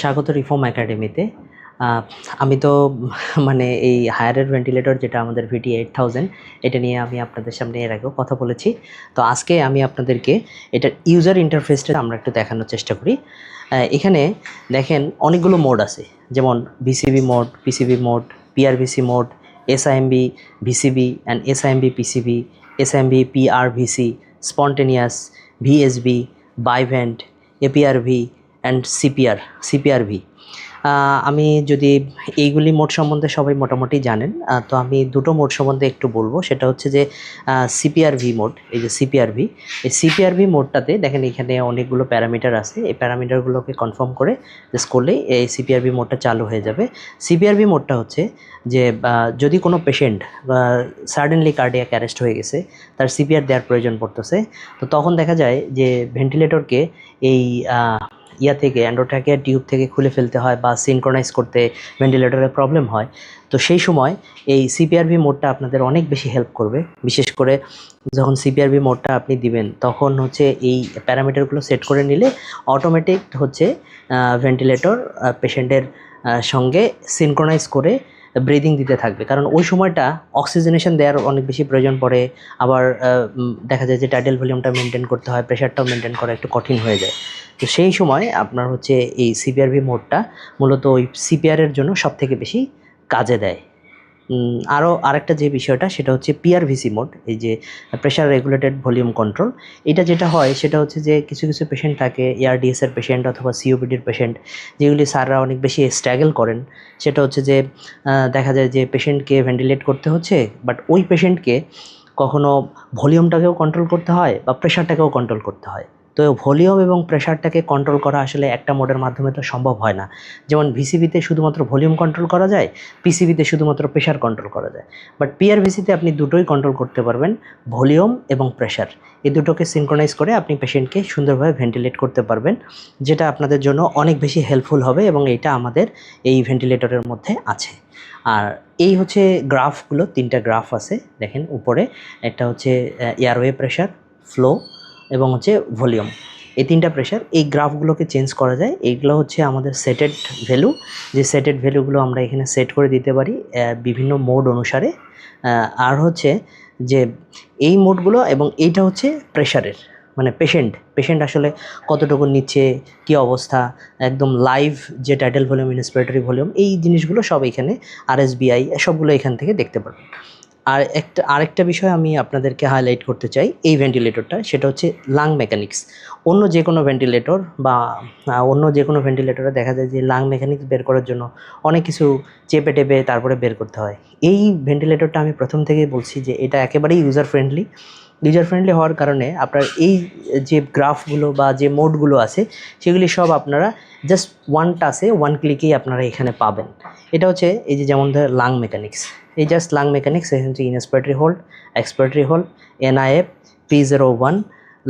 স্বাগত রিফর্ম একাডেমিতে। আমি তো মানে এই হায়ারের ভেন্টিলেটর যেটা আমাদের ভিটি 8000 এটা নিয়ে আমি আপনাদের সামনে এর আগেও কথা বলেছি। তো আজকে আমি আপনাদেরকে এটার ইউজার ইন্টারফেসটা আমরা একটু দেখানোর চেষ্টা করি। এখানে দেখেন অনেকগুলো মোড আছে, যেমন VCB mode, PCB mode, PRVC mode, SIMB VCB and SIMB PCB, SIMB PRVC, spontaneous, VSB, bivent, APRV and CPRV. আমি যদি এইগুলি মোড সম্বন্ধে সবাই মোটামুটি জানেন, তো আমি দুটো মোড সম্বন্ধে একটু বলবো। সেটা হচ্ছে যে সিপিআরভি মোড। এই যে সিপিআরভি, এই সিপিআরভি মোডটাতে দেখেন এখানে অনেকগুলো প্যারামিটার আছে। এই প্যারামিটারগুলোকে কনফার্ম করে জাস্ট করলেই এই সিপিআরভি মোডটা চালু হয়ে যাবে। সিপিআরভি মোডটা হচ্ছে যে যদি কোনো পেশেন্ট সাডেনলি কার্ডিয়াক অ্যারেস্ট হয়ে গেছে, তার সিপিআর দেওয়ার প্রয়োজন পড়তেছে, তো তখন দেখা যায় যে ভেন্টিলেটরকে এই থেকে অ্যান্ড্রোট্রাকিয়ার টিউব থেকে খুলে ফেলতে হয় বা সিনক্রোনাইজ করতে ভেন্টিলেটরের প্রবলেম হয়। তো সেই সময় এই সিপিআরভি মোডটা আপনাদের অনেক বেশি হেল্প করবে। বিশেষ করে যখন সিপিআরভি মোডটা আপনি দিবেন, তখন হচ্ছে এই প্যারামিটারগুলো সেট করে নিলে অটোমেটিক হচ্ছে ভেন্টিলেটর পেশেন্টের সঙ্গে সিনক্রোনাইজ করে ব্রিদিং দিতে থাকবে। কারণ ওই সময়টা অক্সিজেনেশন দেওয়ার অনেক বেশি প্রয়োজন পড়ে। আবার দেখা যায় যে টাইডাল ভলিউমটা মেনটেন করতে হয়, প্রেশারটাও মেনটেন করা একটু কঠিন হয়ে যায়। তো সেই সময় আপনার হচ্ছে এই সিপিআরভি মোডটা মূলত ওই সিপিআরের জন্য সবথেকে বেশি কাজে দেয়। আরও আরেকটা যে বিষয়টা সেটা হচ্ছে পিআরভিসি মোড, এই যে প্রেশার রেগুলেটেড ভলিউম কন্ট্রোল। এটা যেটা হয় সেটা হচ্ছে যে কিছু কিছু পেশেন্ট থাকে, এআরডিএসের পেশেন্ট অথবা সিওপিডির পেশেন্ট, যেগুলি স্যাররা অনেক বেশি স্ট্রাগল করেন। সেটা হচ্ছে যে দেখা যায় যে পেশেন্টকে ভেন্টিলেট করতে হচ্ছে, বাট ওই পেশেন্টকে কখনো ভলিউমটাকেও কন্ট্রোল করতে হয় বা প্রেশারটাকেও কন্ট্রোল করতে হয়। তো ভলিউম এবং প্রেশারটাকে কন্ট্রোল করা আসলে একটা মোডের মাধ্যমে তো সম্ভব হয় না। যেমন ভিসিবিতে শুধুমাত্র ভলিউম কন্ট্রোল করা যায়, পিসিবিতে শুধুমাত্র প্রেশার কন্ট্রোল করা যায়, বাট পিআরভিসিতে আপনি দুটোই কন্ট্রোল করতে পারবেন, ভলিউম এবং প্রেশার। এই দুটোকে সিনক্রোনাইজ করে আপনি পেশেন্টকে সুন্দরভাবে ভেন্টিলেট করতে পারবেন, যেটা আপনাদের জন্য অনেক বেশি হেল্পফুল হবে এবং এটা আমাদের এই ভেন্টিলেটরের মধ্যে আছে। আর এই হচ্ছে গ্রাফগুলো, তিনটা গ্রাফ আছে দেখেন উপরে। একটা হচ্ছে এয়ারওয়ে প্রেশার, ফ্লো এবং হচ্ছে ভলিউম। এই তিনটা প্রেশার, এই গ্রাফগুলোকে চেঞ্জ করা যায়। এইগুলো হচ্ছে আমাদের সেটেড ভ্যালু, যে সেটেড ভ্যালুগুলো আমরা এখানে সেট করে দিতে পারি বিভিন্ন মোড অনুসারে। আর হচ্ছে যে এই মোডগুলো এবং এইটা হচ্ছে প্রেশারের, মানে পেশেন্ট আসলে কতটুকু নিচ্ছে, কী অবস্থা, একদম লাইভ যে টাইডাল ভলিউম, ইন্সপিরেটরি ভলিউম, এই জিনিসগুলো সব এখানে আরএসবিআই সবগুলো এখান থেকে দেখতে পারবেন। আর আরেকটা বিষয় আমি আপনাদেরকে হাইলাইট করতে চাই এই ভেন্টিলেটরটা, সেটা হচ্ছে লাং মেকানিক্স। অন্য যে কোনো ভেন্টিলেটর বা অন্য যে কোনো ভেন্টিলেটরে দেখা যায় যে লাং মেকানিক্স বের করার জন্য অনেক কিছু চেপে টেপে তারপরে বের করতে হয়। এই ভেন্টিলেটরটা আমি প্রথম থেকেই বলছি যে এটা একেবারেই ইউজার ফ্রেন্ডলি হওয়ার কারণে আপনার এই যে গ্রাফগুলো বা যে মোডগুলো আছে সেগুলি সব আপনারা জাস্ট ওয়ান টাচে, ওয়ান ক্লিকেই আপনারা এখানে পাবেন। এটা হচ্ছে এই যে যেমন ধর লাং মেকানিক্স, এই জাস্ট লাং মেকানিক্স, এখানে হচ্ছে inspiratory hold, expiratory hold, NIF, P01,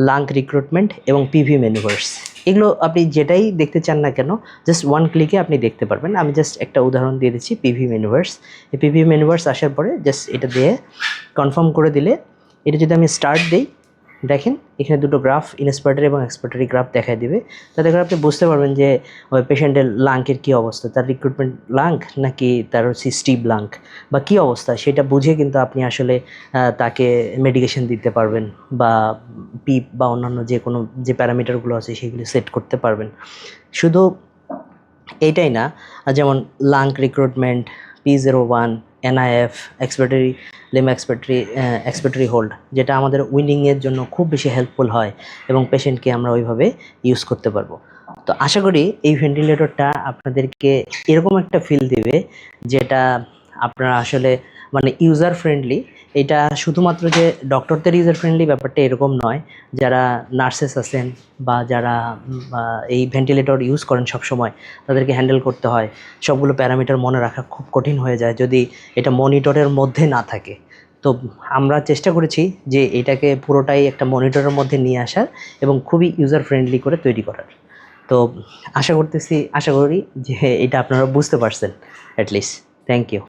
lung recruitment এবং পিভি ম্যানুভার্স। এগুলো আপনি যেটাই দেখতে চান না কেন জাস্ট ওয়ান ক্লিকে আপনি দেখতে পারবেন। আমি জাস্ট একটা উদাহরণ দিয়ে দিচ্ছি, পিভি ম্যানুভার্স। এই পিভি ম্যানুভার্স আসার পরে জাস্ট এটা দিয়ে কনফার্ম করে দিলে, এটা যদি আমি স্টার্ট দিই, দেখেন এখানে দুটো গ্রাফ, ইনস্পিরেটরি এবং এক্সপিরেটরি গ্রাফ দেখাই দিবে। তাতে করে আপনি বুঝতে পারবেন যে ওই পেশেন্টের লাংয়ের কী অবস্থা, তার রিক্রুটমেন্ট লাং নাকি তার হচ্ছে স্টিভ লাং বা কী অবস্থা, সেটা বুঝে কিন্তু আপনি আসলে তাকে মেডিকেশন দিতে পারবেন বা পিপ বা অন্যান্য যে কোনো যে প্যারামিটারগুলো আছে সেগুলি সেট করতে পারবেন। শুধু এইটাই না, যেমন lung recruitment, P01, NIF, expiratory hold, যেটা আমাদের উইন্ডিংয়ের জন্য খুব বেশি হেল্পফুল হয় এবং পেশেন্টকে আমরা ওইভাবে ইউজ করতে পারবো। তো আশা করি এই ভেন্টিলেটরটা আপনাদেরকে এরকম একটা ফিল দেবে যেটা আপনারা আসলে মানে ইউজার ফ্রেন্ডলি। এটা শুধুমাত্র যে ডক্টরদের ইউজার ফ্রেন্ডলি ব্যাপারটা এরকম নয়, যারা নার্সেস আছেন বা যারা এই ভেন্টিলেটর ইউজ করেন সব সময়, তাদেরকে হ্যান্ডেল করতে হয়। সবগুলো প্যারামিটার মনে রাখা খুব কঠিন হয়ে যায় যদি এটা মনিটরের মধ্যে না থাকে। তো আমরা চেষ্টা করেছি যে এটাকে পুরোটাই একটা মনিটরের মধ্যে নিয়ে আসার এবং খুবই ইউজার ফ্রেন্ডলি করে তৈরি করার। তো আশা করি যে এটা আপনারা বুঝতে পারছেন অ্যাটলিস্ট। Thank you.